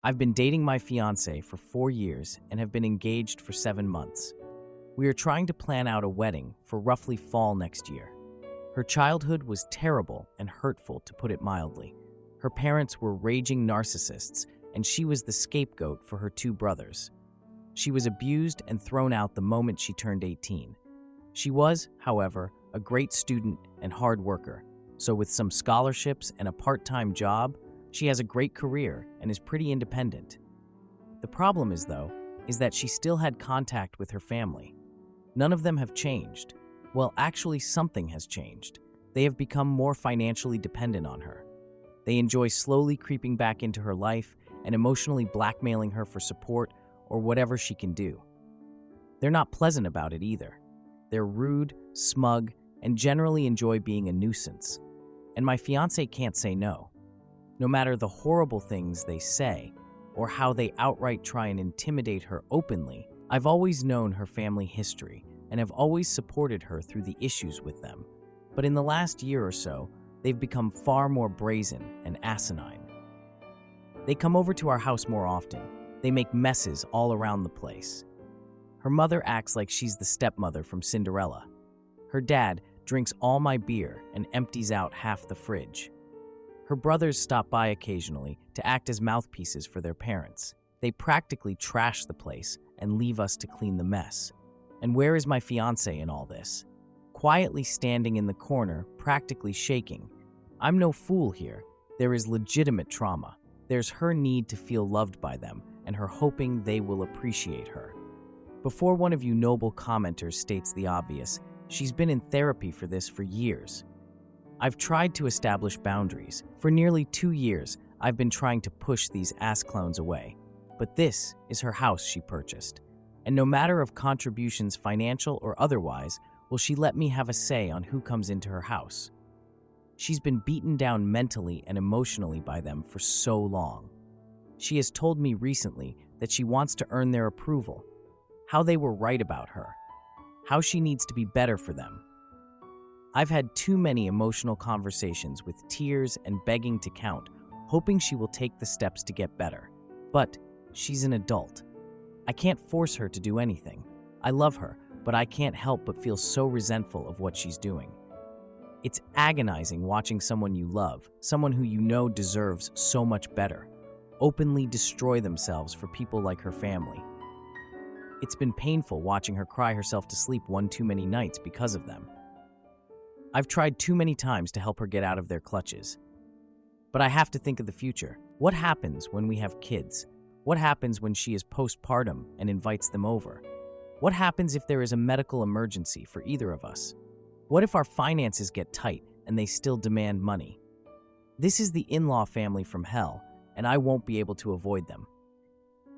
I've been dating my fiance for 4 years and have been engaged for 7 months. We are trying to plan out a wedding for roughly fall next year. Her childhood was terrible and hurtful, to put it mildly. Her parents were raging narcissists, and she was the scapegoat for her two brothers. She was abused and thrown out the moment she turned 18. She was, however, a great student and hard worker, so with some scholarships and a part-time job, she has a great career and is pretty independent. The problem is that she still had contact with her family. None of them have changed. Well, actually, something has changed. They have become more financially dependent on her. They enjoy slowly creeping back into her life and emotionally blackmailing her for support or whatever she can do. They're not pleasant about it either. They're rude, smug, and generally enjoy being a nuisance. And my fiance can't say no. No matter the horrible things they say or how they outright try and intimidate her openly, I've always known her family history and have always supported her through the issues with them. But in the last year or so, they've become far more brazen and asinine. They come over to our house more often. They make messes all around the place. Her mother acts like she's the stepmother from Cinderella. Her dad drinks all my beer and empties out half the fridge. Her brothers stop by occasionally to act as mouthpieces for their parents. They practically trash the place and leave us to clean the mess. And where is my fiance in all this? Quietly standing in the corner, practically shaking. I'm no fool here. There is legitimate trauma. There's her need to feel loved by them and her hoping they will appreciate her. Before one of you noble commenters states the obvious, she's been in therapy for this for years. I've tried to establish boundaries. For nearly 2 years, I've been trying to push these ass clones away. But this is her house she purchased. And no matter of contributions, financial or otherwise, will she let me have a say on who comes into her house. She's been beaten down mentally and emotionally by them for so long. She has told me recently that she wants to earn their approval, how they were right about her, how she needs to be better for them. I've had too many emotional conversations with tears and begging to count, hoping she will take the steps to get better. But she's an adult. I can't force her to do anything. I love her, but I can't help but feel so resentful of what she's doing. It's agonizing watching someone you love, someone who you know deserves so much better, openly destroy themselves for people like her family. It's been painful watching her cry herself to sleep one too many nights because of them. I've tried too many times to help her get out of their clutches. But I have to think of the future. What happens when we have kids? What happens when she is postpartum and invites them over? What happens if there is a medical emergency for either of us? What if our finances get tight and they still demand money? This is the in-law family from hell, and I won't be able to avoid them.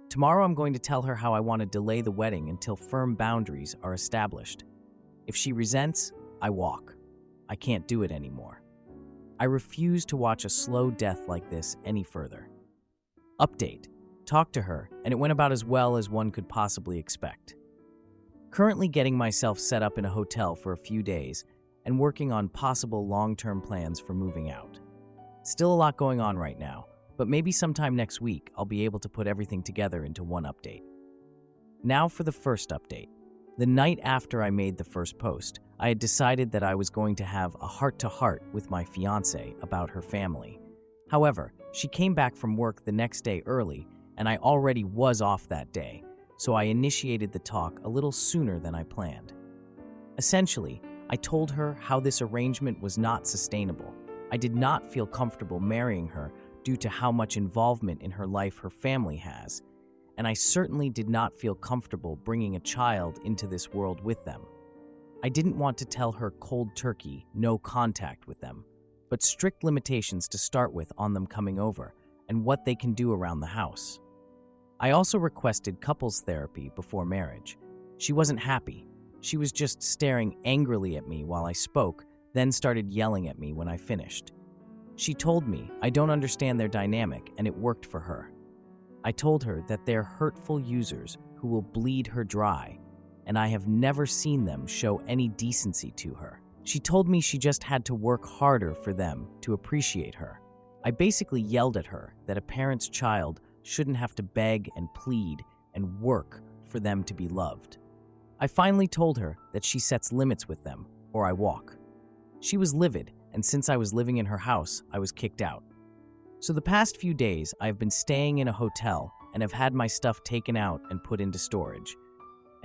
Tomorrow I'm going to tell her how I want to delay the wedding until firm boundaries are established. If she resents, I walk. I can't do it anymore. I refuse to watch a slow death like this any further. Update. Talked to her, and it went about as well as one could possibly expect. Currently getting myself set up in a hotel for a few days and working on possible long-term plans for moving out. Still a lot going on right now, but maybe sometime next week I'll be able to put everything together into one update. Now for the first update. The night after I made the first post, I had decided that I was going to have a heart-to-heart with my fiance about her family. However, she came back from work the next day early, and I already was off that day, so I initiated the talk a little sooner than I planned. Essentially, I told her how this arrangement was not sustainable. I did not feel comfortable marrying her due to how much involvement in her life her family has, and I certainly did not feel comfortable bringing a child into this world with them. I didn't want to tell her cold turkey, no contact with them, but strict limitations to start with on them coming over and what they can do around the house. I also requested couples therapy before marriage. She wasn't happy. She was just staring angrily at me while I spoke, then started yelling at me when I finished. She told me I don't understand their dynamic and it worked for her. I told her that they're hurtful users who will bleed her dry, and I have never seen them show any decency to her. She told me she just had to work harder for them to appreciate her. I basically yelled at her that a parent's child shouldn't have to beg and plead and work for them to be loved. I finally told her that she sets limits with them, or I walk. She was livid, and since I was living in her house, I was kicked out. So the past few days, I have been staying in a hotel and have had my stuff taken out and put into storage.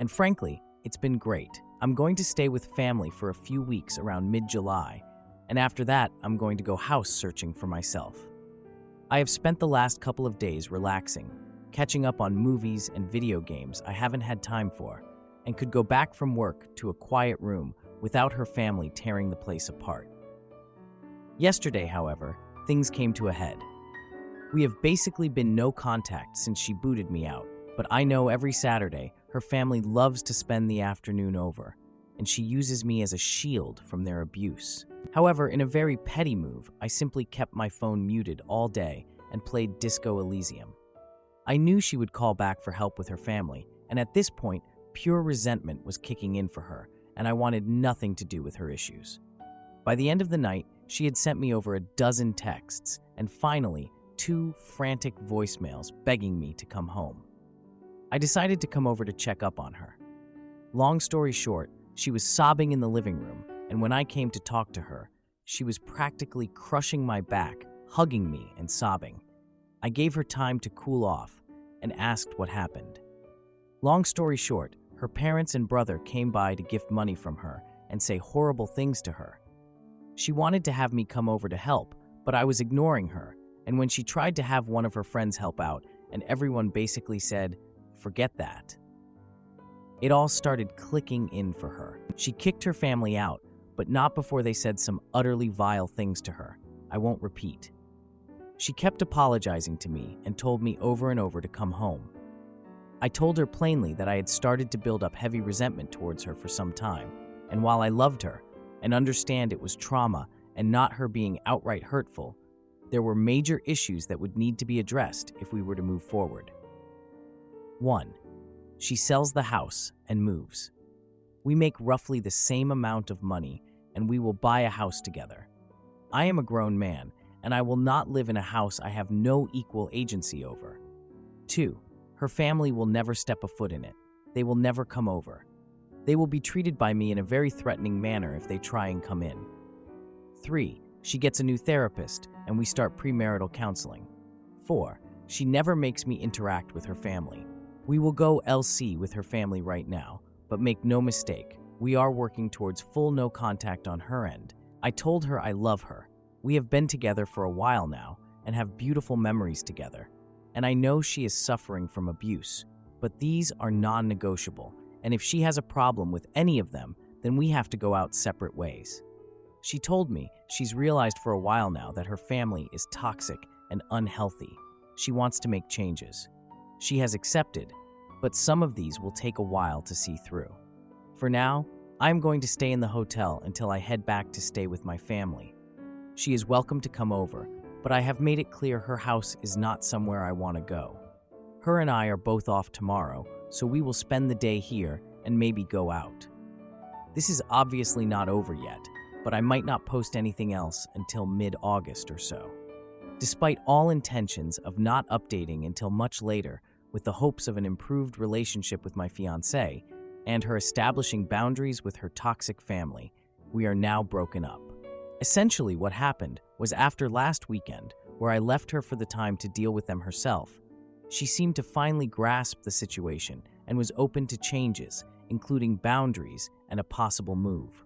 And frankly, it's been great. I'm going to stay with family for a few weeks around mid-July, and after that, I'm going to go house searching for myself. I have spent the last couple of days relaxing, catching up on movies and video games I haven't had time for, and could go back from work to a quiet room without her family tearing the place apart. Yesterday, however, things came to a head. We have basically been no contact since she booted me out, but I know every Saturday her family loves to spend the afternoon over, and she uses me as a shield from their abuse. However, in a very petty move, I simply kept my phone muted all day and played Disco Elysium. I knew she would call back for help with her family, and at this point, pure resentment was kicking in for her, and I wanted nothing to do with her issues. By the end of the night, she had sent me over a dozen texts, and finally, 2 frantic voicemails begging me to come home. I decided to come over to check up on her. Long story short, she was sobbing in the living room, and when I came to talk to her, she was practically crushing my back, hugging me and sobbing. I gave her time to cool off and asked what happened. Long story short, her parents and brother came by to gift money from her and say horrible things to her. She wanted to have me come over to help, but I was ignoring her, and when she tried to have one of her friends help out, and everyone basically said, "Forget that." It all started clicking in for her. She kicked her family out, but not before they said some utterly vile things to her. I won't repeat. She kept apologizing to me and told me over and over to come home. I told her plainly that I had started to build up heavy resentment towards her for some time, and while I loved her and understand it was trauma and not her being outright hurtful, there were major issues that would need to be addressed if we were to move forward. 1. She sells the house and moves. We make roughly the same amount of money, and we will buy a house together. I am a grown man, and I will not live in a house I have no equal agency over. 2. Her family will never step a foot in it. They will never come over. They will be treated by me in a very threatening manner if they try and come in. 3. She gets a new therapist, and we start premarital counseling. 4. She never makes me interact with her family. We will go LC with her family right now, but make no mistake, we are working towards full no contact on her end. I told her I love her. We have been together for a while now and have beautiful memories together. And I know she is suffering from abuse, but these are non-negotiable, and if she has a problem with any of them, then we have to go out separate ways. She told me she's realized for a while now that her family is toxic and unhealthy. She wants to make changes. She has accepted, but some of these will take a while to see through. For now, I'm going to stay in the hotel until I head back to stay with my family. She is welcome to come over, but I have made it clear her house is not somewhere I want to go. Her and I are both off tomorrow, so we will spend the day here and maybe go out. This is obviously not over yet, but I might not post anything else until mid-August or so. Despite all intentions of not updating until much later, with the hopes of an improved relationship with my fiancé and her establishing boundaries with her toxic family, we are now broken up. Essentially, what happened was after last weekend, where I left her for the time to deal with them herself, she seemed to finally grasp the situation and was open to changes, including boundaries and a possible move.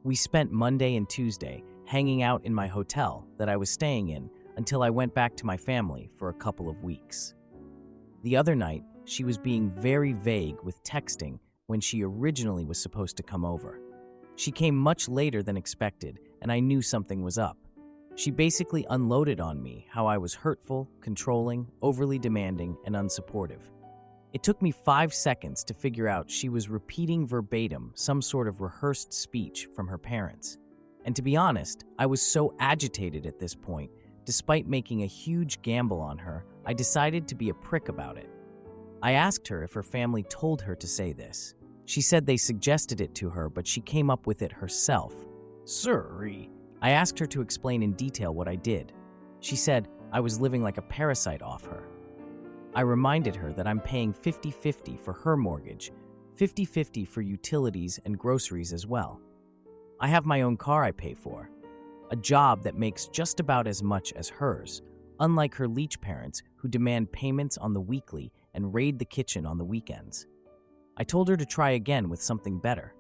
We spent Monday and Tuesday hanging out in my hotel that I was staying in until I went back to my family for a couple of weeks. The other night, she was being very vague with texting when she originally was supposed to come over. She came much later than expected, and I knew something was up. She basically unloaded on me how I was hurtful, controlling, overly demanding, and unsupportive. It took me 5 seconds to figure out she was repeating verbatim some sort of rehearsed speech from her parents. And to be honest, I was so agitated at this point, despite making a huge gamble on her, I decided to be a prick about it. I asked her if her family told her to say this. She said they suggested it to her, but she came up with it herself. Sorry. I asked her to explain in detail what I did. She said I was living like a parasite off her. I reminded her that I'm paying 50-50 for her mortgage, 50-50 for utilities and groceries as well. I have my own car I pay for, a job that makes just about as much as hers, unlike her leech parents who demand payments on the weekly and raid the kitchen on the weekends. I told her to try again with something better.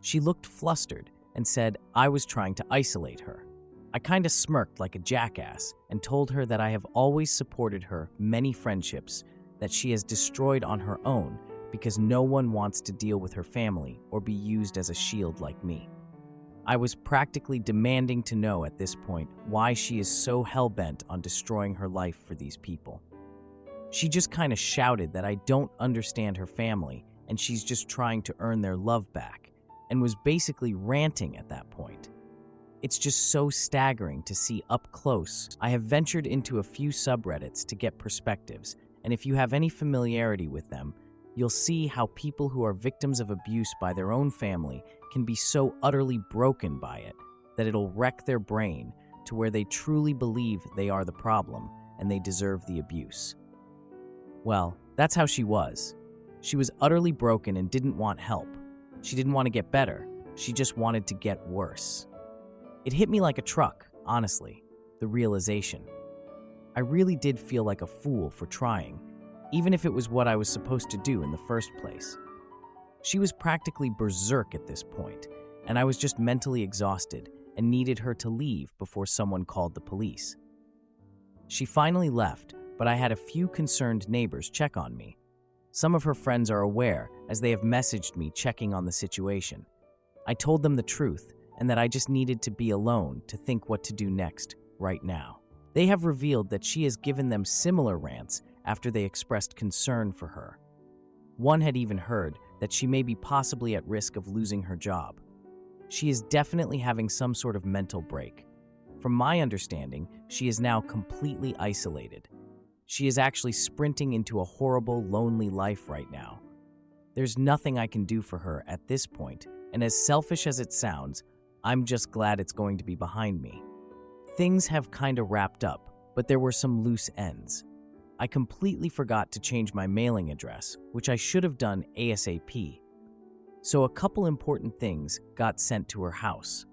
She looked flustered and said I was trying to isolate her. I kinda smirked like a jackass and told her that I have always supported her many friendships that she has destroyed on her own because no one wants to deal with her family or be used as a shield like me. I was practically demanding to know at this point why she is so hell-bent on destroying her life for these people. She just kinda shouted that I don't understand her family and she's just trying to earn their love back, and was basically ranting at that point. It's just so staggering to see up close. I have ventured into a few subreddits to get perspectives, and if you have any familiarity with them, you'll see how people who are victims of abuse by their own family can be so utterly broken by it that it'll wreck their brain to where they truly believe they are the problem and they deserve the abuse. Well, that's how she was. She was utterly broken and didn't want help. She didn't want to get better. She just wanted to get worse. It hit me like a truck, honestly, the realization. I really did feel like a fool for trying, even if it was what I was supposed to do in the first place. She was practically berserk at this point, and I was just mentally exhausted and needed her to leave before someone called the police. She finally left, but I had a few concerned neighbors check on me. Some of her friends are aware, as they have messaged me checking on the situation. I told them the truth, and that I just needed to be alone to think what to do next, right now. They have revealed that she has given them similar rants after they expressed concern for her. One had even heard that she may be possibly at risk of losing her job. She is definitely having some sort of mental break. From my understanding, she is now completely isolated. She is actually sprinting into a horrible, lonely life right now. There's nothing I can do for her at this point, and as selfish as it sounds, I'm just glad it's going to be behind me. Things have kinda wrapped up, but there were some loose ends. I completely forgot to change my mailing address, which I should have done ASAP. So a couple important things got sent to her house.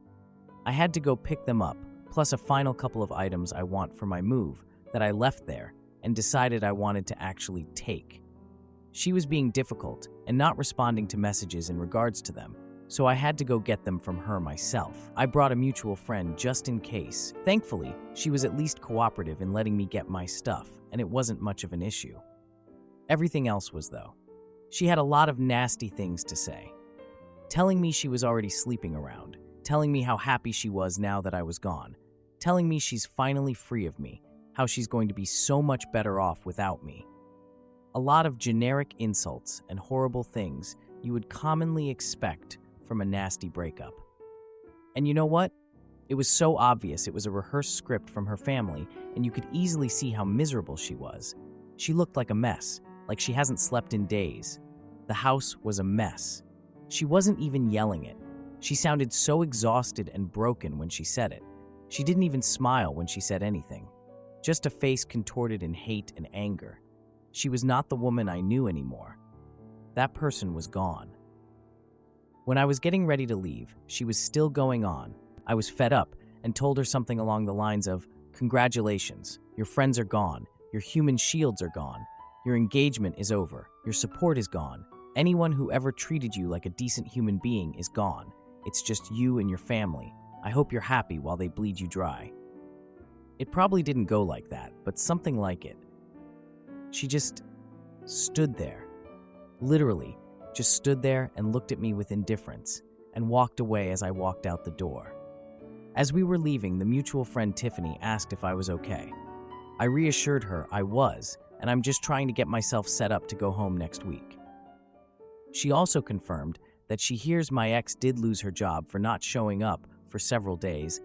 I had to go pick them up, plus a final couple of items I want for my move that I left there and decided I wanted to actually take. She was being difficult and not responding to messages in regards to them, so I had to go get them from her myself. I brought a mutual friend just in case. Thankfully, she was at least cooperative in letting me get my stuff, and it wasn't much of an issue. Everything else was, though. She had a lot of nasty things to say. Telling me she was already sleeping around, telling me how happy she was now that I was gone, telling me she's finally free of me, how she's going to be so much better off without me. A lot of generic insults and horrible things you would commonly expect from a nasty breakup. And you know what? It was so obvious it was a rehearsed script from her family, and you could easily see how miserable she was. She looked like a mess, like she hasn't slept in days. The house was a mess. She wasn't even yelling it. She sounded so exhausted and broken when she said it. She didn't even smile when she said anything. Just a face contorted in hate and anger. She was not the woman I knew anymore. That person was gone. When I was getting ready to leave, she was still going on. I was fed up and told her something along the lines of, "Congratulations, your friends are gone, your human shields are gone, your engagement is over, your support is gone, anyone who ever treated you like a decent human being is gone. It's just you and your family. I hope you're happy while they bleed you dry." It probably didn't go like that, but something like it. She just stood there. Literally, just stood there and looked at me with indifference, and walked away as I walked out the door. As we were leaving, the mutual friend Tiffany asked if I was okay. I reassured her I was, and I'm just trying to get myself set up to go home next week. She also confirmed that she hears my ex did lose her job for not showing up for several days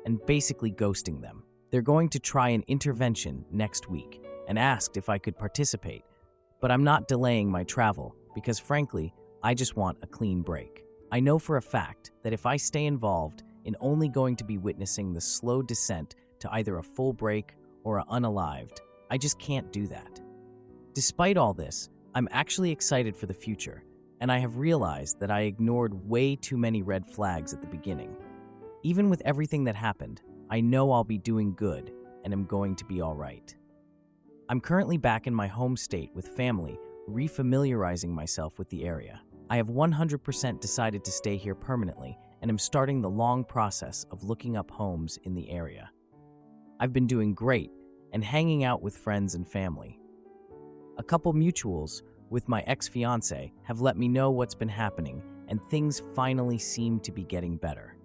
and basically ghosting them. They're going to try an intervention next week and asked if I could participate, but I'm not delaying my travel because frankly, I just want a clean break. I know for a fact that if I stay involved in only going to be witnessing the slow descent to either a full break or a unalived, I just can't do that. Despite all this, I'm actually excited for the future, and I have realized that I ignored way too many red flags at the beginning. Even with everything that happened, I know I'll be doing good and am going to be all right. I'm currently back in my home state with family, refamiliarizing myself with the area. I have 100% decided to stay here permanently and am starting the long process of looking up homes in the area. I've been doing great and hanging out with friends and family. A couple mutuals with my ex-fiance have let me know what's been happening, and things finally seem to be getting better.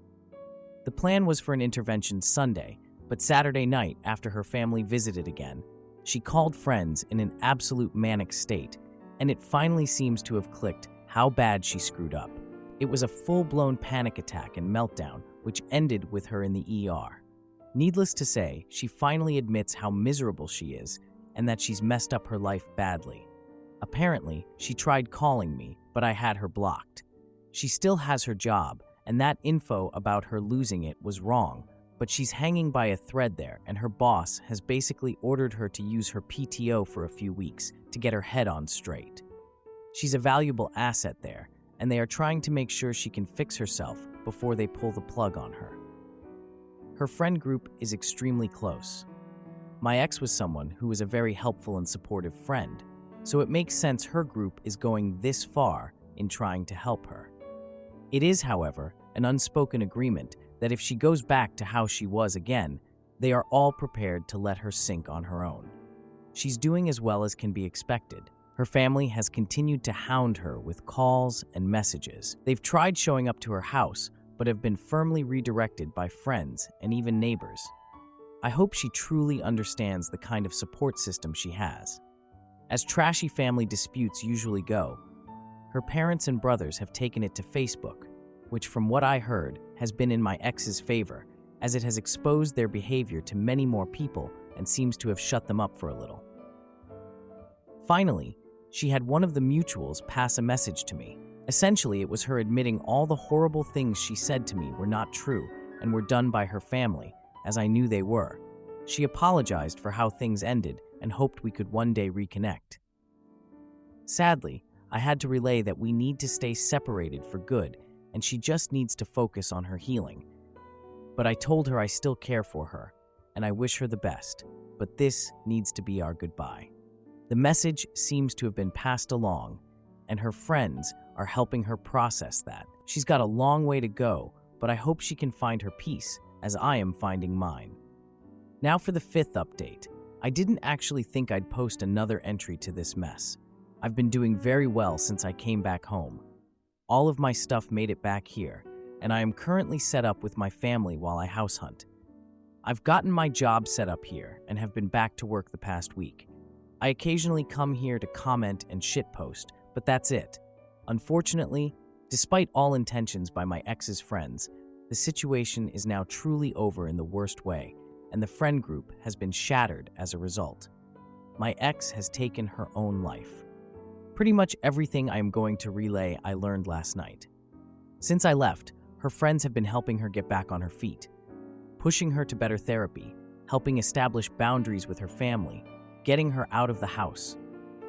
The plan was for an intervention Sunday, but Saturday night, after her family visited again, she called friends in an absolute manic state, and it finally seems to have clicked how bad she screwed up. It was a full-blown panic attack and meltdown, which ended with her in the ER. Needless to say, she finally admits how miserable she is and that she's messed up her life badly. Apparently, she tried calling me, but I had her blocked. She still has her job, and that info about her losing it was wrong, but she's hanging by a thread there, and her boss has basically ordered her to use her PTO for a few weeks to get her head on straight. She's a valuable asset there, and they are trying to make sure she can fix herself before they pull the plug on her. Her friend group is extremely close. My ex was someone who was a very helpful and supportive friend, so it makes sense her group is going this far in trying to help her. It is, however, an unspoken agreement that if she goes back to how she was again, they are all prepared to let her sink on her own. She's doing as well as can be expected. Her family has continued to hound her with calls and messages. They've tried showing up to her house, but have been firmly redirected by friends and even neighbors. I hope she truly understands the kind of support system she has. As trashy family disputes usually go, her parents and brothers have taken it to Facebook, which from what I heard has been in my ex's favor, as it has exposed their behavior to many more people and seems to have shut them up for a little. Finally, she had one of the mutuals pass a message to me. Essentially, it was her admitting all the horrible things she said to me were not true and were done by her family, as I knew they were. She apologized for how things ended and hoped we could one day reconnect. Sadly, I had to relay that we need to stay separated for good, and she just needs to focus on her healing. But I told her I still care for her, and I wish her the best, but this needs to be our goodbye. The message seems to have been passed along, and her friends are helping her process that. She's got a long way to go, but I hope she can find her peace, as I am finding mine. Now for the 5th update. I didn't actually think I'd post another entry to this mess. I've been doing very well since I came back home. All of my stuff made it back here, and I am currently set up with my family while I house hunt. I've gotten my job set up here and have been back to work the past week. I occasionally come here to comment and shitpost, but that's it. Unfortunately, despite all intentions by my ex's friends, the situation is now truly over in the worst way, and the friend group has been shattered as a result. My ex has taken her own life. Pretty much everything I am going to relay I learned last night. Since I left, her friends have been helping her get back on her feet, pushing her to better therapy, helping establish boundaries with her family, getting her out of the house.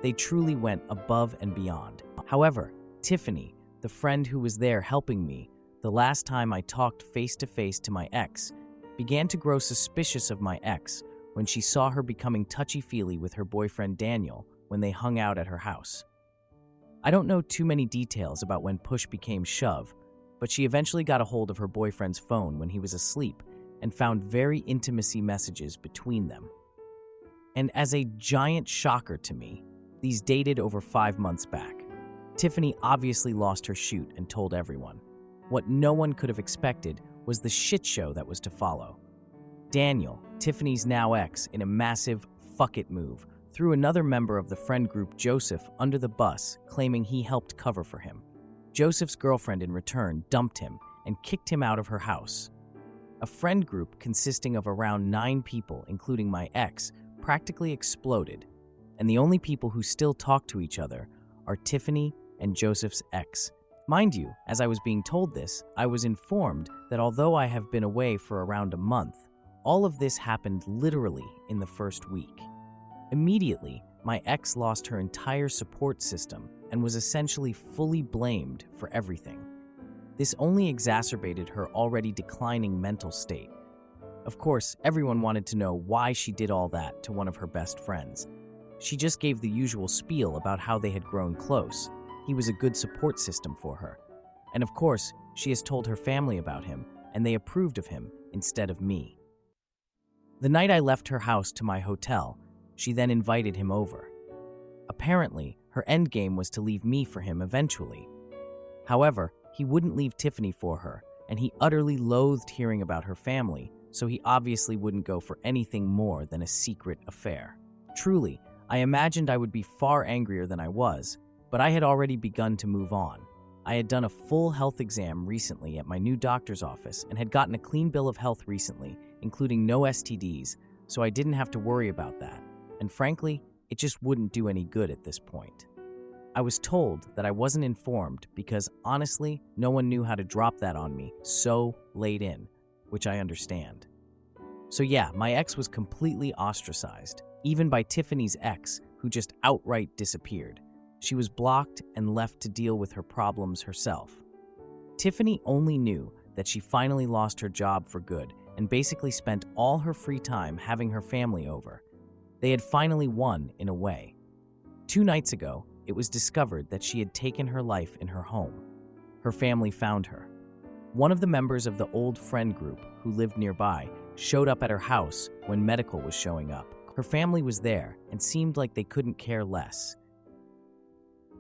They truly went above and beyond. However, Tiffany, the friend who was there helping me the last time I talked face-to-face to my ex, began to grow suspicious of my ex when she saw her becoming touchy-feely with her boyfriend Daniel when they hung out at her house. I don't know too many details about when push became shove, but she eventually got a hold of her boyfriend's phone when he was asleep and found very intimacy messages between them. And as a giant shocker to me, these dated over 5 months back. Tiffany obviously lost her shoot and told everyone. What no one could have expected was the shit show that was to follow. Daniel, Tiffany's now ex, in a massive fuck it move, threw another member of the friend group, Joseph, under the bus, claiming he helped cover for him. Joseph's girlfriend in return dumped him and kicked him out of her house. A friend group consisting of around 9 people, including my ex, practically exploded, and the only people who still talk to each other are Tiffany and Joseph's ex. Mind you, as I was being told this, I was informed that although I have been away for around a month, all of this happened literally in the first week. Immediately, my ex lost her entire support system and was essentially fully blamed for everything. This only exacerbated her already declining mental state. Of course, everyone wanted to know why she did all that to one of her best friends. She just gave the usual spiel about how they had grown close. He was a good support system for her. And of course, she has told her family about him, and they approved of him instead of me. The night I left her house to my hotel, she then invited him over. Apparently, her endgame was to leave me for him eventually. However, he wouldn't leave Tiffany for her, and he utterly loathed hearing about her family, so he obviously wouldn't go for anything more than a secret affair. Truly, I imagined I would be far angrier than I was, but I had already begun to move on. I had done a full health exam recently at my new doctor's office and had gotten a clean bill of health recently, including no STDs, so I didn't have to worry about that. And frankly, it just wouldn't do any good at this point. I was told that I wasn't informed because, honestly, no one knew how to drop that on me so late in, which I understand. So yeah, my ex was completely ostracized, even by Tiffany's ex, who just outright disappeared. She was blocked and left to deal with her problems herself. Tiffany only knew that she finally lost her job for good and basically spent all her free time having her family over. They had finally won in a way. 2 nights ago, it was discovered that she had taken her life in her home. Her family found her. One of the members of the old friend group who lived nearby showed up at her house when medical was showing up. Her family was there and seemed like they couldn't care less.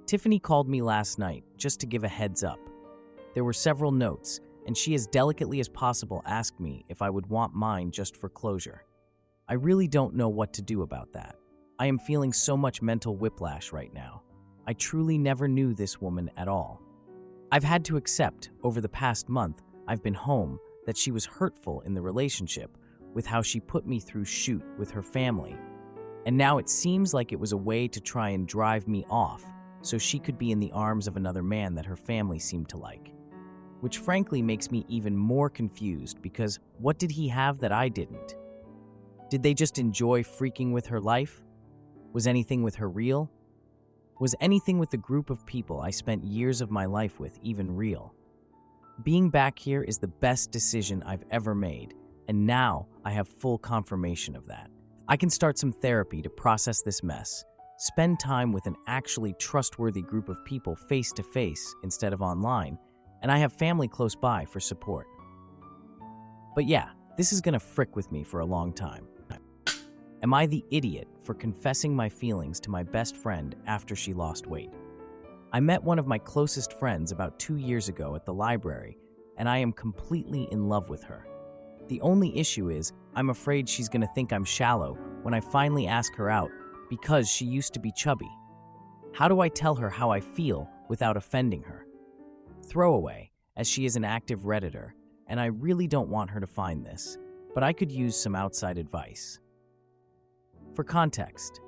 Tiffany called me last night just to give a heads up. There were several notes, and she as delicately as possible asked me if I would want mine just for closure. I really don't know what to do about that. I am feeling so much mental whiplash right now. I truly never knew this woman at all. I've had to accept, over the past month I've been home, that she was hurtful in the relationship with how she put me through shoot with her family. And now it seems like it was a way to try and drive me off so she could be in the arms of another man that her family seemed to like. Which frankly makes me even more confused because what did he have that I didn't? Did they just enjoy freaking with her life? Was anything with her real? Was anything with the group of people I spent years of my life with even real? Being back here is the best decision I've ever made, and now I have full confirmation of that. I can start some therapy to process this mess, spend time with an actually trustworthy group of people face to face instead of online, and I have family close by for support. But yeah, this is gonna frick with me for a long time. Am I the idiot for confessing my feelings to my best friend after she lost weight? I met one of my closest friends about 2 years ago at the library, and I am completely in love with her. The only issue is, I'm afraid she's gonna think I'm shallow when I finally ask her out because she used to be chubby. How do I tell her how I feel without offending her? Throwaway, as she is an active Redditor, and I really don't want her to find this, but I could use some outside advice. For context,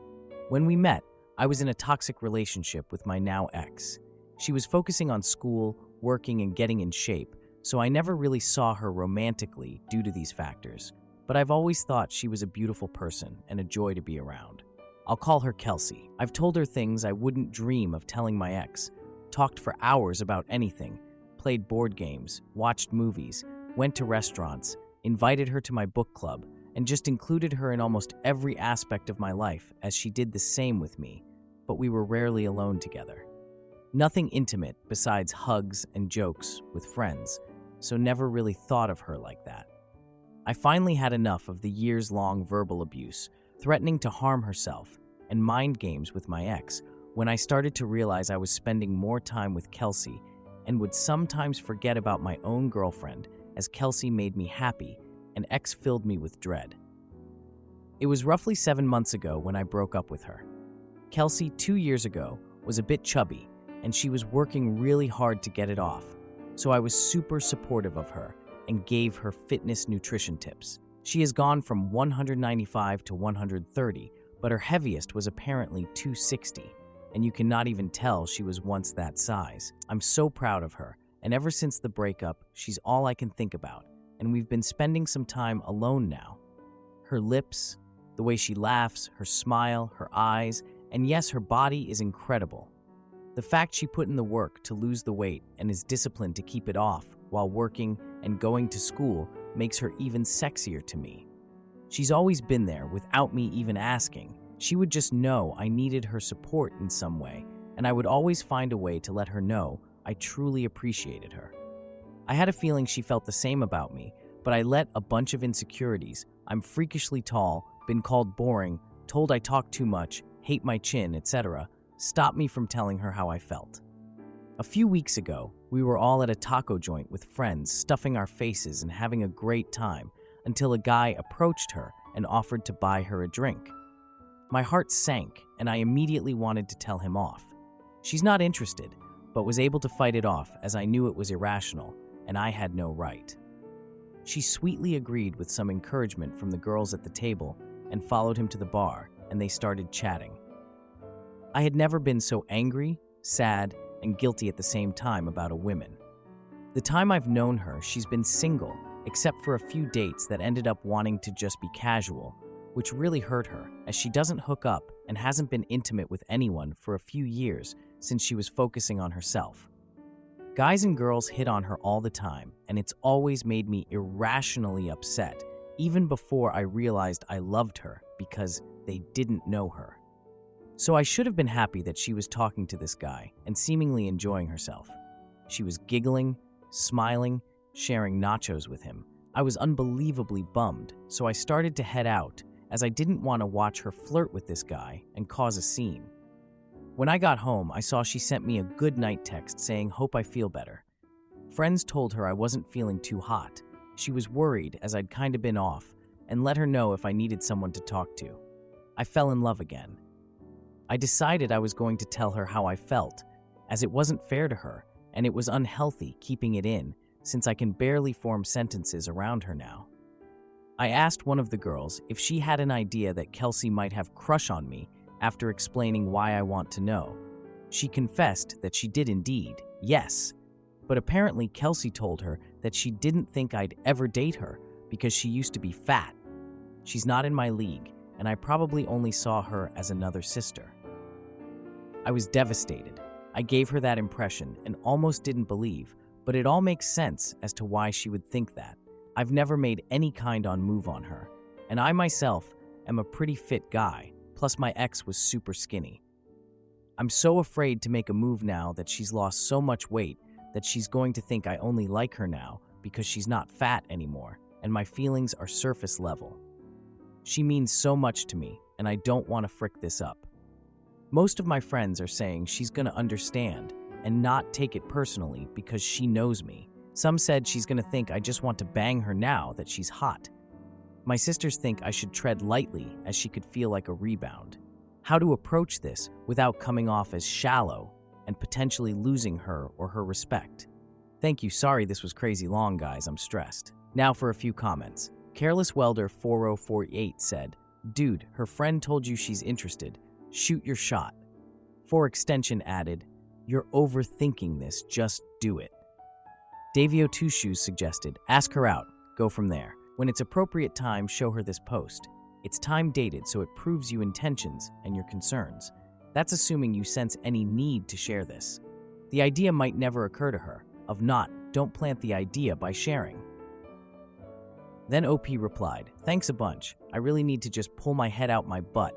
when we met, I was in a toxic relationship with my now ex. She was focusing on school, working, and getting in shape, so I never really saw her romantically due to these factors, but I've always thought she was a beautiful person and a joy to be around. I'll call her Kelsey. I've told her things I wouldn't dream of telling my ex, talked for hours about anything, played board games, watched movies, went to restaurants, invited her to my book club, and just included her in almost every aspect of my life as she did the same with me, but we were rarely alone together. Nothing intimate besides hugs and jokes with friends, so never really thought of her like that. I finally had enough of the years-long verbal abuse, threatening to harm herself, and mind games with my ex when I started to realize I was spending more time with Kelsey and would sometimes forget about my own girlfriend as Kelsey made me happy and ex filled me with dread. It was roughly 7 months ago when I broke up with her. Kelsey, 2 years ago, was a bit chubby, and she was working really hard to get it off, so I was super supportive of her and gave her fitness nutrition tips. She has gone from 195 to 130, but her heaviest was apparently 260, and you cannot even tell she was once that size. I'm so proud of her, and ever since the breakup, she's all I can think about, and we've been spending some time alone now. Her lips, the way she laughs, her smile, her eyes, And yes, her body is incredible. The fact she put in the work to lose the weight and is disciplined to keep it off while working and going to school makes her even sexier to me. She's always been there without me even asking. She would just know I needed her support in some way, and I would always find a way to let her know I truly appreciated her. I had a feeling she felt the same about me, but I let a bunch of insecurities, I'm freakishly tall, been called boring, told I talk too much, hate my chin, etc., stop me from telling her how I felt. A few weeks ago, we were all at a taco joint with friends, stuffing our faces and having a great time, until a guy approached her and offered to buy her a drink. My heart sank, and I immediately wanted to tell him off. She's not interested, but was able to fight it off as I knew it was irrational, and I had no right. She sweetly agreed with some encouragement from the girls at the table and followed him to the bar, and they started chatting. I had never been so angry, sad, and guilty at the same time about a woman. The time I've known her, she's been single, except for a few dates that ended up wanting to just be casual, which really hurt her, as she doesn't hook up and hasn't been intimate with anyone for a few years since she was focusing on herself. Guys and girls hit on her all the time, and it's always made me irrationally upset, even before I realized I loved her because they didn't know her. So I should have been happy that she was talking to this guy and seemingly enjoying herself. She was giggling, smiling, sharing nachos with him. I was unbelievably bummed, so I started to head out as I didn't want to watch her flirt with this guy and cause a scene. When I got home, I saw she sent me a good night text saying, "Hope I feel better." Friends told her I wasn't feeling too hot. She was worried as I'd kind of been off and let her know if I needed someone to talk to. I fell in love again. I decided I was going to tell her how I felt, as it wasn't fair to her and it was unhealthy keeping it in since I can barely form sentences around her now. I asked one of the girls if she had an idea that Kelsey might have crush on me after explaining why I want to know. She confessed that she did indeed, yes, but apparently Kelsey told her that she didn't think I'd ever date her because she used to be fat. She's not in my league, and I probably only saw her as another sister. I was devastated. I gave her that impression and almost didn't believe, but it all makes sense as to why she would think that. I've never made any kind of move on her, and I myself am a pretty fit guy, plus my ex was super skinny. I'm so afraid to make a move now that she's lost so much weight that she's going to think I only like her now because she's not fat anymore, and my feelings are surface level. She means so much to me, and I don't want to frick this up. Most of my friends are saying she's going to understand and not take it personally because she knows me. Some said she's going to think I just want to bang her now that she's hot. My sisters think I should tread lightly as she could feel like a rebound. How to approach this without coming off as shallow and potentially losing her or her respect. Thank you, sorry this was crazy long, guys, I'm stressed. Now for a few comments. Careless Welder 4048 said, "Dude, her friend told you she's interested. Shoot your shot." For extension added, "You're overthinking this, just do it." Davio Two Shoes suggested, "Ask her out, go from there. When it's appropriate time, show her this post. It's time dated, so it proves you intentions and your concerns. That's assuming you sense any need to share this. The idea might never occur to her. If not, don't plant the idea by sharing." Then OP replied, "Thanks a bunch. I really need to just pull my head out my butt.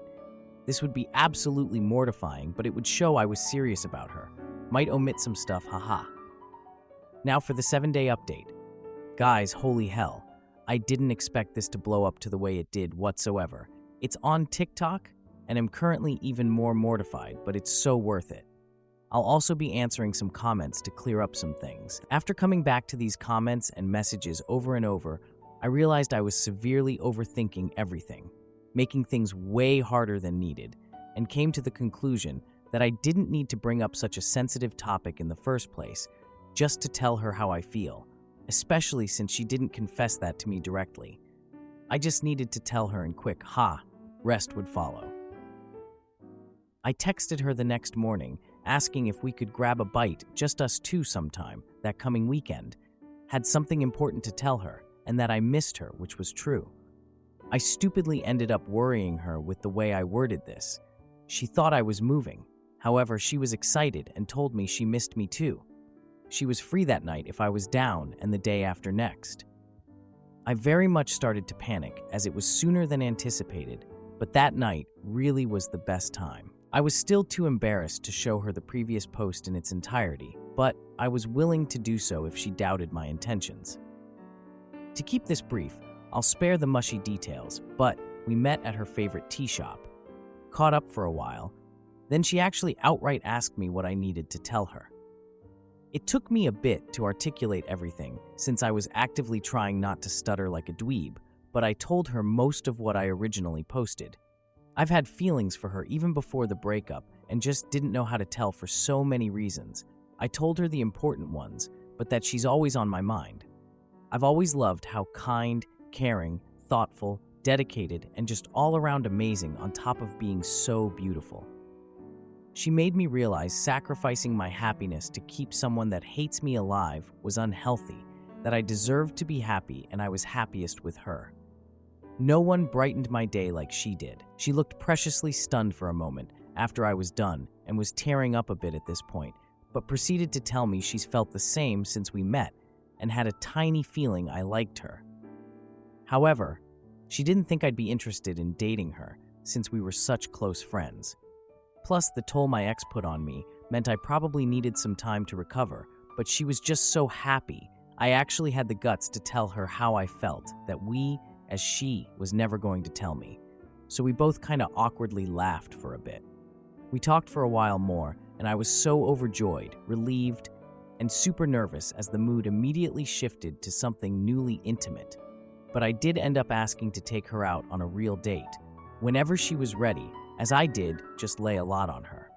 This would be absolutely mortifying, but it would show I was serious about her. Might omit some stuff, haha." Now for the 7-day update. Guys, holy hell. I didn't expect this to blow up to the way it did whatsoever. It's on TikTok, and I'm currently even more mortified, but it's so worth it. I'll also be answering some comments to clear up some things. After coming back to these comments and messages over and over, I realized I was severely overthinking everything, making things way harder than needed, and came to the conclusion that I didn't need to bring up such a sensitive topic in the first place, just to tell her how I feel, especially since she didn't confess that to me directly. I just needed to tell her in quick, rest would follow. I texted her the next morning, asking if we could grab a bite, just us two sometime, that coming weekend. Had something important to tell her, and that I missed her, which was true. I stupidly ended up worrying her with the way I worded this. She thought I was moving. However, she was excited and told me she missed me too. She was free that night if I was down and the day after next. I very much started to panic as it was sooner than anticipated, but that night really was the best time. I was still too embarrassed to show her the previous post in its entirety, but I was willing to do so if she doubted my intentions. To keep this brief, I'll spare the mushy details, but we met at her favorite tea shop, caught up for a while, then she actually outright asked me what I needed to tell her. It took me a bit to articulate everything, since I was actively trying not to stutter like a dweeb, but I told her most of what I originally posted. I've had feelings for her even before the breakup and just didn't know how to tell for so many reasons. I told her the important ones, but that she's always on my mind. I've always loved how kind, caring, thoughtful, dedicated, and just all around amazing on top of being so beautiful. She made me realize sacrificing my happiness to keep someone that hates me alive was unhealthy, that I deserved to be happy and I was happiest with her. No one brightened my day like she did. She looked preciously stunned for a moment after I was done and was tearing up a bit at this point, but proceeded to tell me she's felt the same since we met and had a tiny feeling I liked her. However, she didn't think I'd be interested in dating her since we were such close friends. Plus, the toll my ex put on me meant I probably needed some time to recover, but she was just so happy. I actually had the guts to tell her how I felt, that as she was never going to tell me. So we both kind of awkwardly laughed for a bit. We talked for a while more, and I was so overjoyed, relieved, and super nervous as the mood immediately shifted to something newly intimate. But I did end up asking to take her out on a real date, whenever she was ready, as I did just lay a lot on her.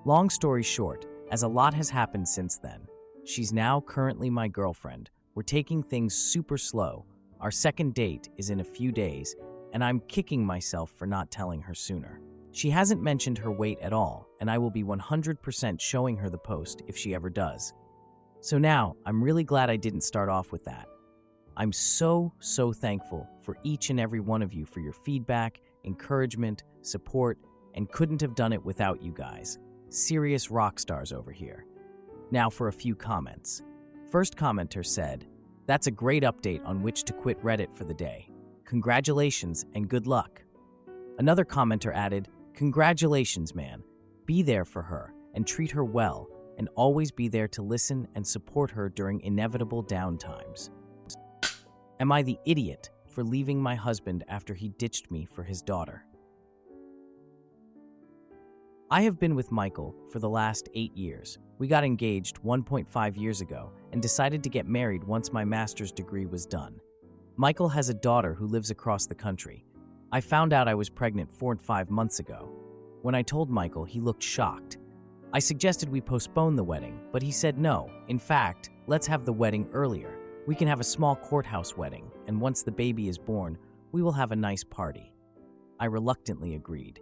Long story short, as a lot has happened since then, she's now currently my girlfriend. We're taking things super slow. Our second date is in a few days, and I'm kicking myself for not telling her sooner. She hasn't mentioned her weight at all, and I will be 100% showing her the post if she ever does. So now, I'm really glad I didn't start off with that. I'm so thankful for each and every one of you for your feedback, encouragement, support, and couldn't have done it without you guys. Serious rock stars over here. Now for a few comments. First commenter said, "That's a great update on which to quit Reddit for the day. Congratulations and good luck." Another commenter added, "Congratulations, man. Be there for her and treat her well, and always be there to listen and support her during inevitable downtimes. Am I the idiot for leaving my husband after he ditched me for his daughter?" I have been with Michael for the last 8 years. We got engaged 1.5 years ago and decided to get married once my master's degree was done. Michael has a daughter who lives across the country. I found out I was pregnant 4 and 5 months ago. When I told Michael, he looked shocked. I suggested we postpone the wedding, but he said no. In fact, let's have the wedding earlier. We can have a small courthouse wedding, and once the baby is born, we will have a nice party. I reluctantly agreed.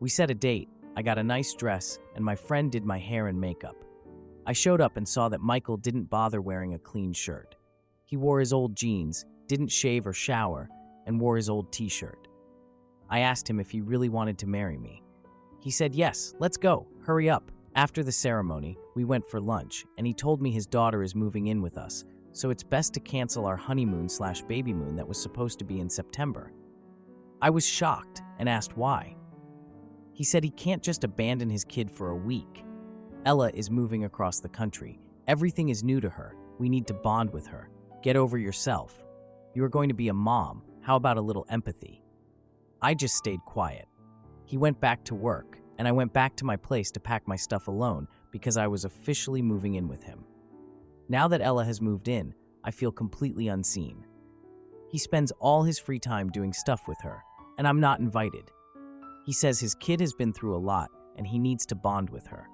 We set a date. I got a nice dress, and my friend did my hair and makeup. I showed up and saw that Michael didn't bother wearing a clean shirt. He wore his old jeans, didn't shave or shower, and wore his old t-shirt. I asked him if he really wanted to marry me. He said, "Yes, let's go, hurry up." After the ceremony, we went for lunch, and he told me his daughter is moving in with us, so it's best to cancel our honeymoon/baby moon that was supposed to be in September. I was shocked and asked why. He said he can't just abandon his kid for a week. Ella is moving across the country. Everything is new to her. We need to bond with her. Get over yourself. You are going to be a mom. How about a little empathy? I just stayed quiet. He went back to work, and I went back to my place to pack my stuff alone because I was officially moving in with him. Now that Ella has moved in, I feel completely unseen. He spends all his free time doing stuff with her, and I'm not invited. He says his kid has been through a lot and he needs to bond with her.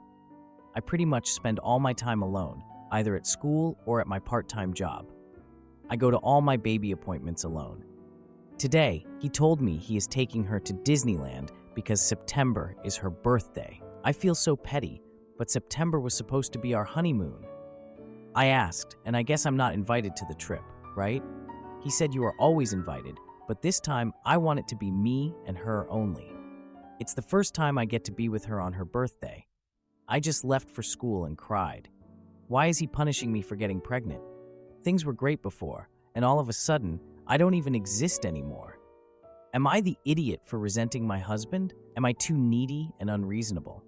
I pretty much spend all my time alone, either at school or at my part-time job. I go to all my baby appointments alone. Today, he told me he is taking her to Disneyland because September is her birthday. I feel so petty, but September was supposed to be our honeymoon. I asked, and I guess I'm not invited to the trip, right? He said you are always invited, but this time I want it to be me and her only. It's the first time I get to be with her on her birthday. I just left for school and cried. Why is he punishing me for getting pregnant? Things were great before, and all of a sudden, I don't even exist anymore. Am I the idiot for resenting my husband? Am I too needy and unreasonable?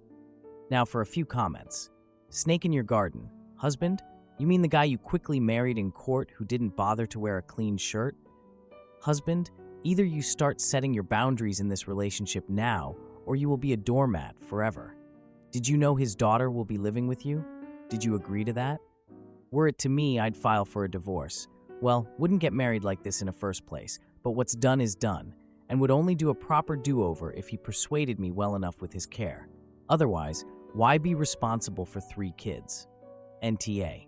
Now for a few comments. Snake in your garden. Husband? You mean the guy you quickly married in court who didn't bother to wear a clean shirt? Husband, either you start setting your boundaries in this relationship now, or you will be a doormat forever. Did you know his daughter will be living with you? Did you agree to that? Were it to me, I'd file for a divorce. Well, wouldn't get married like this in the first place, but what's done is done, and would only do a proper do-over if he persuaded me well enough with his care. Otherwise, why be responsible for 3 kids? NTA.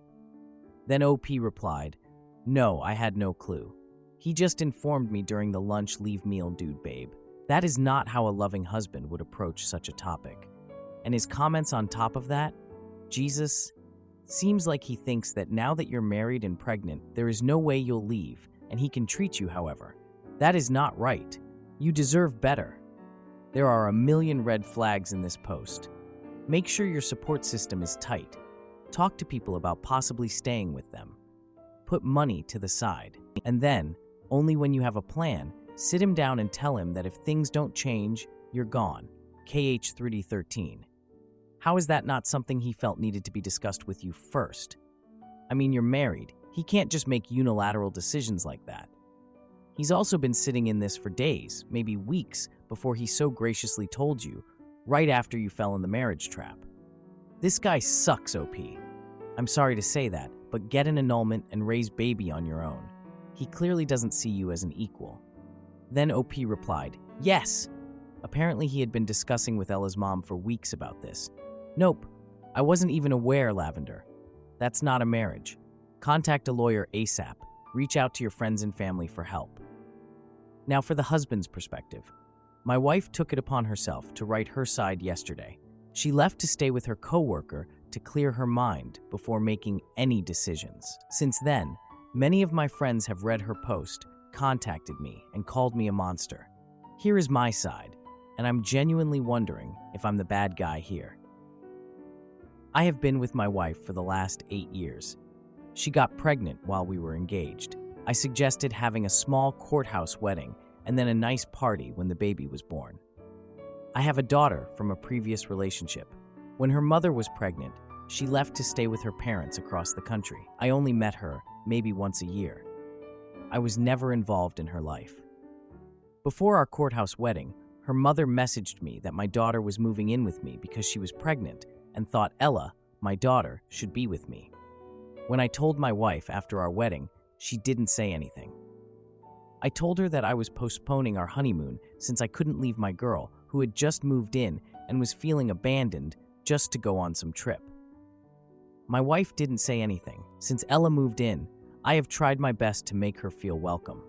Then OP replied, "No, I had no clue. He just informed me during the lunch leave meal dude, babe. That is not how a loving husband would approach such a topic." And his comments on top of that? Jesus, seems like he thinks that now that you're married and pregnant, there is no way you'll leave, and he can treat you however. That is not right. You deserve better. There are a million red flags in this post. Make sure your support system is tight. Talk to people about possibly staying with them. Put money to the side. And then, only when you have a plan, sit him down and tell him that if things don't change, you're gone. KH3D13. How is that not something he felt needed to be discussed with you first? I mean, you're married. He can't just make unilateral decisions like that. He's also been sitting in this for days, maybe weeks, before he so graciously told you, right after you fell in the marriage trap. This guy sucks, OP. I'm sorry to say that, but get an annulment and raise baby on your own. He clearly doesn't see you as an equal. Then OP replied, yes. Apparently he had been discussing with Ella's mom for weeks about this. Nope, I wasn't even aware, Lavender. That's not a marriage. Contact a lawyer ASAP. Reach out to your friends and family for help. Now for the husband's perspective. My wife took it upon herself to write her side yesterday. She left to stay with her coworker to clear her mind before making any decisions. Since then, many of my friends have read her post, contacted me, and called me a monster. Here is my side, and I'm genuinely wondering if I'm the bad guy here. I have been with my wife for the last 8 years. She got pregnant while we were engaged. I suggested having a small courthouse wedding and then a nice party when the baby was born. I have a daughter from a previous relationship. When her mother was pregnant, she left to stay with her parents across the country. I only met her maybe once a year. I was never involved in her life. Before our courthouse wedding, her mother messaged me that my daughter was moving in with me because she was pregnant and thought Ella, my daughter, should be with me. When I told my wife after our wedding, she didn't say anything. I told her that I was postponing our honeymoon since I couldn't leave my girl, who had just moved in and was feeling abandoned, just to go on some trip. My wife didn't say anything. Since Ella moved in, I have tried my best to make her feel welcome.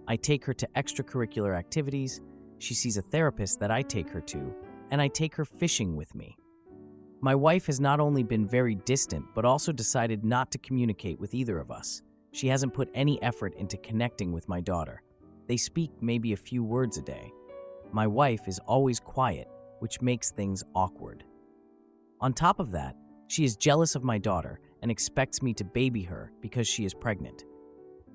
I take her to extracurricular activities, she sees a therapist that I take her to, and I take her fishing with me. My wife has not only been very distant, but also decided not to communicate with either of us. She hasn't put any effort into connecting with my daughter. They speak maybe a few words a day. My wife is always quiet, which makes things awkward. On top of that, she is jealous of my daughter and expects me to baby her because she is pregnant.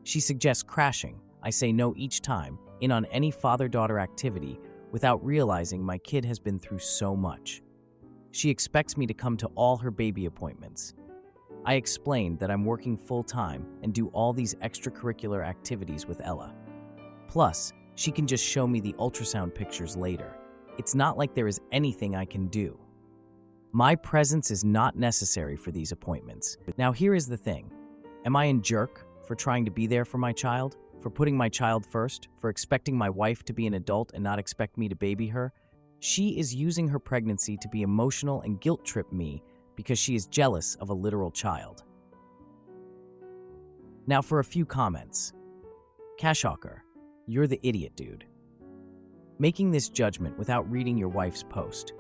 She suggests crashing. I say no each time, in on any father-daughter activity, without realizing my kid has been through so much. She expects me to come to all her baby appointments. I explained that I'm working full-time and do all these extracurricular activities with Ella. Plus, she can just show me the ultrasound pictures later. It's not like there is anything I can do. My presence is not necessary for these appointments. Now here is the thing. Am I a jerk for trying to be there for my child? For putting my child first? For expecting my wife to be an adult and not expect me to baby her? She is using her pregnancy to be emotional and guilt-trip me because she is jealous of a literal child. Now for a few comments. Cashhawker, you're the idiot, dude. Making this judgment without reading your wife's post.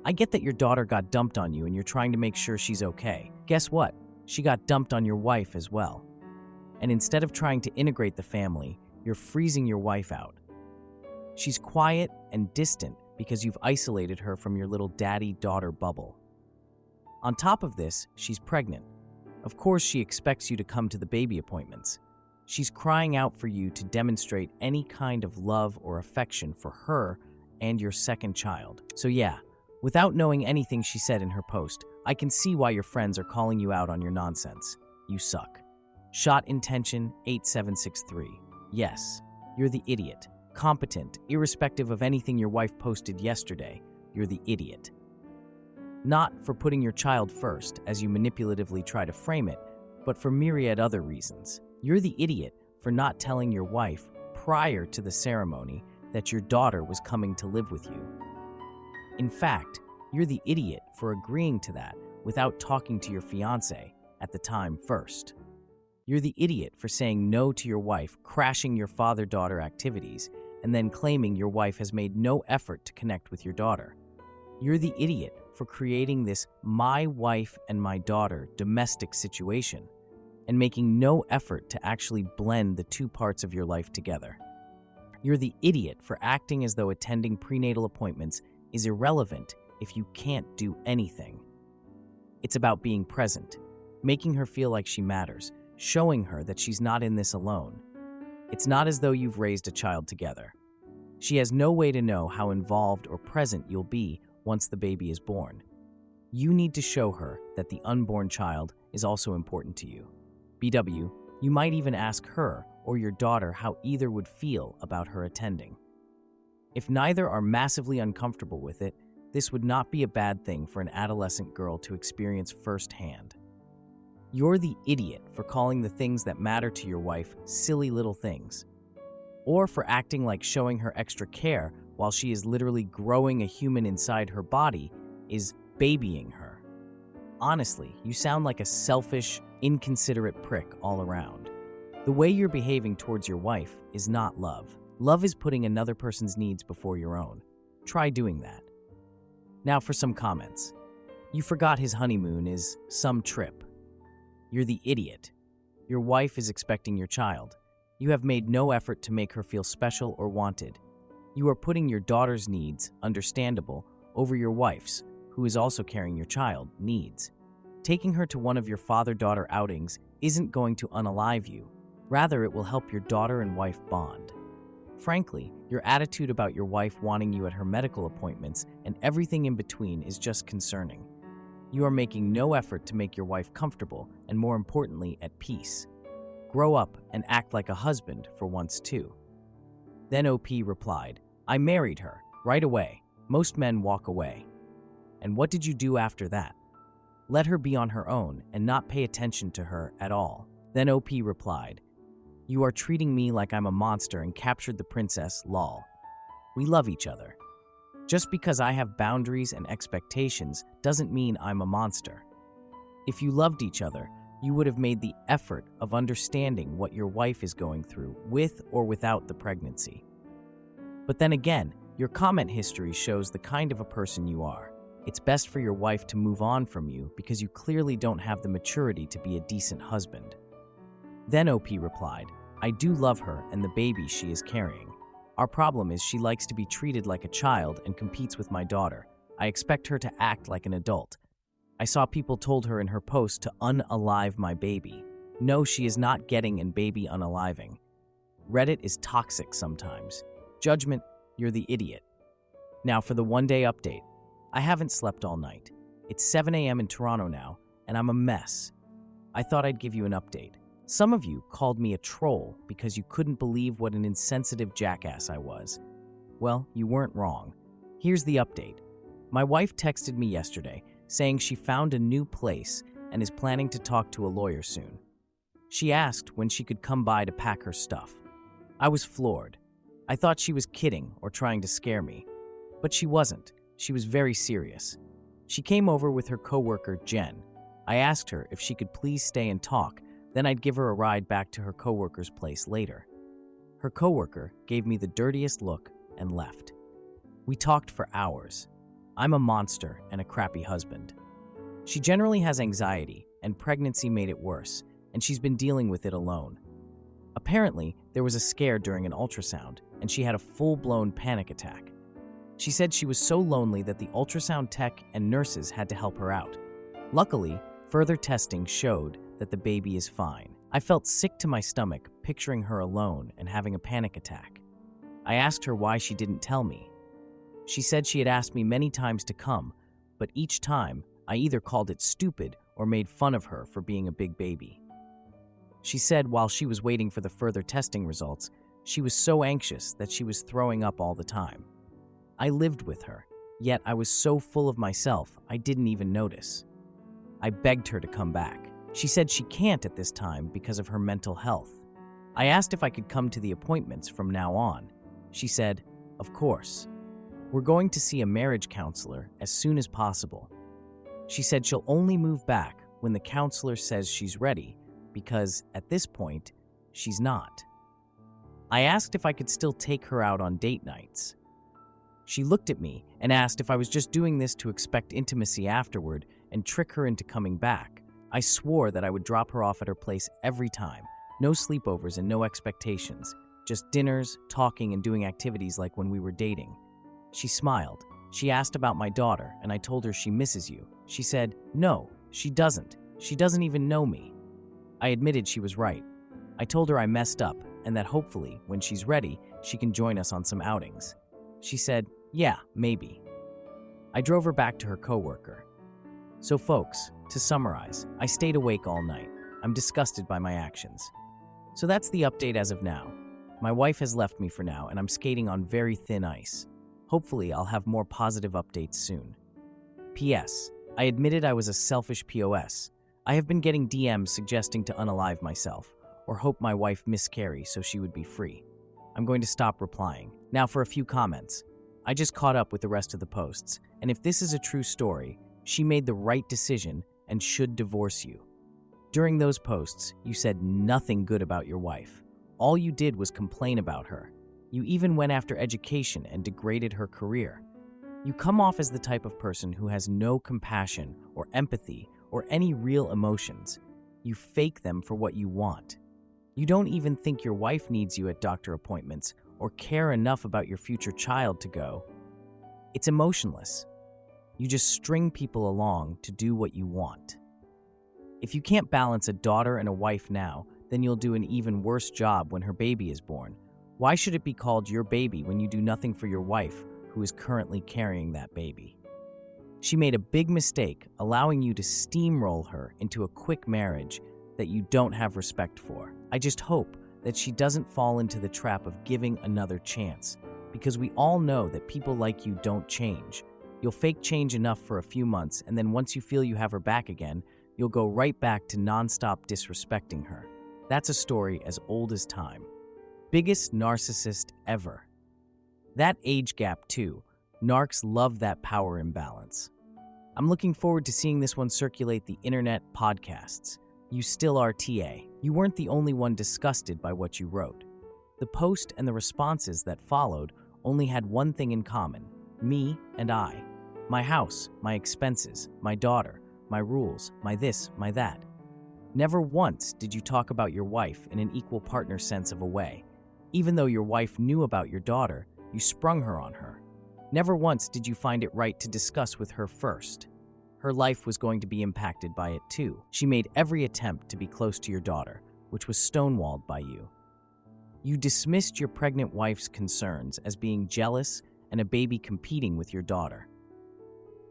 I get that your daughter got dumped on you and you're trying to make sure she's okay. Guess what? She got dumped on your wife as well. And instead of trying to integrate the family, you're freezing your wife out. She's quiet and distant because you've isolated her from your little daddy-daughter bubble. On top of this, she's pregnant. Of course, she expects you to come to the baby appointments. She's crying out for you to demonstrate any kind of love or affection for her and your second child. So yeah, without knowing anything she said in her post, I can see why your friends are calling you out on your nonsense. You suck. Shot intention 8763. Yes, you're the idiot. Competent, irrespective of anything your wife posted yesterday, you're the idiot. Not for putting your child first, as you manipulatively try to frame it, but for myriad other reasons. You're the idiot for not telling your wife prior to the ceremony that your daughter was coming to live with you. In fact, you're the idiot for agreeing to that without talking to your fiance at the time first. You're the idiot for saying no to your wife, crashing your father-daughter activities, and then claiming your wife has made no effort to connect with your daughter. You're the idiot for creating this my wife and my daughter domestic situation and making no effort to actually blend the two parts of your life together. You're the idiot for acting as though attending prenatal appointments is irrelevant if you can't do anything. It's about being present, making her feel like she matters, showing her that she's not in this alone. It's not as though you've raised a child together. She has no way to know how involved or present you'll be once the baby is born. You need to show her that the unborn child is also important to you. BW, you might even ask her or your daughter how either would feel about her attending. If neither are massively uncomfortable with it, this would not be a bad thing for an adolescent girl to experience firsthand. You're the idiot for calling the things that matter to your wife silly little things, or for acting like showing her extra care while she is literally growing a human inside her body is babying her. Honestly, you sound like a selfish, inconsiderate prick all around. The way you're behaving towards your wife is not love. Love is putting another person's needs before your own. Try doing that. Now for some comments. You forgot his honeymoon is some trip. You're the idiot. Your wife is expecting your child. You have made no effort to make her feel special or wanted. You are putting your daughter's needs, understandable, over your wife's, who is also carrying your child, needs. Taking her to one of your father-daughter outings isn't going to unalive you. Rather, it will help your daughter and wife bond. Frankly, your attitude about your wife wanting you at her medical appointments and everything in between is just concerning. You are making no effort to make your wife comfortable and, more importantly, at peace. Grow up and act like a husband for once too. Then OP replied, I married her, right away. Most men walk away. And what did you do after that? Let her be on her own and not pay attention to her at all. Then OP replied, you are treating me like I'm a monster and captured the princess, lol. We love each other. Just because I have boundaries and expectations doesn't mean I'm a monster. If you loved each other, you would have made the effort of understanding what your wife is going through with or without the pregnancy. But then again, your comment history shows the kind of a person you are. It's best for your wife to move on from you because you clearly don't have the maturity to be a decent husband. Then OP replied, I do love her and the baby she is carrying. Our problem is she likes to be treated like a child and competes with my daughter. I expect her to act like an adult. I saw people told her in her post to unalive my baby. No, she is not getting and baby unaliving. Reddit is toxic sometimes. Judgment, you're the idiot. Now for the one-day update. I haven't slept all night. It's 7 a.m. in Toronto now, and I'm a mess. I thought I'd give you an update. Some of you called me a troll because you couldn't believe what an insensitive jackass I was. Well, you weren't wrong. Here's the update. My wife texted me yesterday saying she found a new place and is planning to talk to a lawyer soon. She asked when she could come by to pack her stuff. I was floored. I thought she was kidding or trying to scare me. But she wasn't. She was very serious. She came over with her coworker, Jen. I asked her if she could please stay and talk, then I'd give her a ride back to her coworker's place later. Her coworker gave me the dirtiest look and left. We talked for hours. I'm a monster and a crappy husband. She generally has anxiety, and pregnancy made it worse, and she's been dealing with it alone. Apparently, there was a scare during an ultrasound, and she had a full-blown panic attack. She said she was so lonely that the ultrasound tech and nurses had to help her out. Luckily, further testing showed that the baby is fine. I felt sick to my stomach, picturing her alone and having a panic attack. I asked her why she didn't tell me. She said she had asked me many times to come, but each time I either called it stupid or made fun of her for being a big baby. She said while she was waiting for the further testing results, she was so anxious that she was throwing up all the time. I lived with her, yet I was so full of myself I didn't even notice. I begged her to come back. She said she can't at this time because of her mental health. I asked if I could come to the appointments from now on. She said, "Of course. We're going to see a marriage counselor as soon as possible." She said she'll only move back when the counselor says she's ready, because at this point, she's not. I asked if I could still take her out on date nights. She looked at me and asked if I was just doing this to expect intimacy afterward and trick her into coming back. I swore that I would drop her off at her place every time. No sleepovers and no expectations. Just dinners, talking, and doing activities like when we were dating. She smiled. She asked about my daughter, and I told her she misses you. She said, "No, she doesn't. She doesn't even know me." I admitted she was right. I told her I messed up, and that hopefully, when she's ready, she can join us on some outings. She said, "Yeah, maybe." I drove her back to her coworker. So folks, to summarize, I stayed awake all night. I'm disgusted by my actions. So that's the update as of now. My wife has left me for now, and I'm skating on very thin ice. Hopefully, I'll have more positive updates soon. P.S. I admitted I was a selfish POS. I have been getting DMs suggesting to unalive myself, or hope my wife miscarry so she would be free. I'm going to stop replying. Now for a few comments. I just caught up with the rest of the posts, and if this is a true story, she made the right decision and should divorce you. During those posts, you said nothing good about your wife. All you did was complain about her. You even went after education and degraded her career. You come off as the type of person who has no compassion or empathy or any real emotions. You fake them for what you want. You don't even think your wife needs you at doctor appointments or care enough about your future child to go. It's emotionless. You just string people along to do what you want. If you can't balance a daughter and a wife now, then you'll do an even worse job when her baby is born. Why should it be called your baby when you do nothing for your wife, who is currently carrying that baby? She made a big mistake allowing you to steamroll her into a quick marriage that you don't have respect for. I just hope that she doesn't fall into the trap of giving another chance, because we all know that people like you don't change. You'll fake change enough for a few months, and then once you feel you have her back again, you'll go right back to nonstop disrespecting her. That's a story as old as time. Biggest narcissist ever. That age gap too. Narcs love that power imbalance. I'm looking forward to seeing this one circulate the internet podcasts. You still are TA. You weren't the only one disgusted by what you wrote. The post and the responses that followed only had one thing in common: me and I. My house, my expenses, my daughter, my rules, my this, my that. Never once did you talk about your wife in an equal partner sense of a way. Even though your wife knew about your daughter, you sprung her on her. Never once did you find it right to discuss with her first. Her life was going to be impacted by it too. She made every attempt to be close to your daughter, which was stonewalled by you. You dismissed your pregnant wife's concerns as being jealous and a baby competing with your daughter.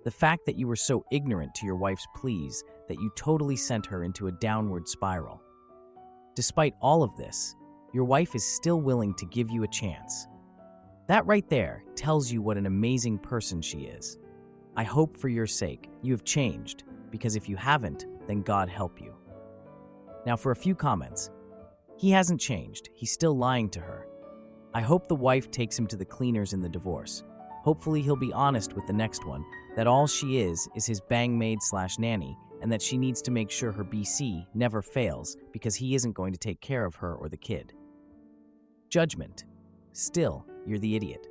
The fact that you were so ignorant to your wife's pleas that you totally sent her into a downward spiral. Despite all of this, your wife is still willing to give you a chance. That right there tells you what an amazing person she is. I hope for your sake you have changed, because if you haven't, then God help you. Now for a few comments. He hasn't changed. He's still lying to her. I hope the wife takes him to the cleaners in the divorce. Hopefully he'll be honest with the next one, that all she is his bang maid/nanny, and that she needs to make sure her BC never fails because he isn't going to take care of her or the kid. Judgment. Still, you're the idiot.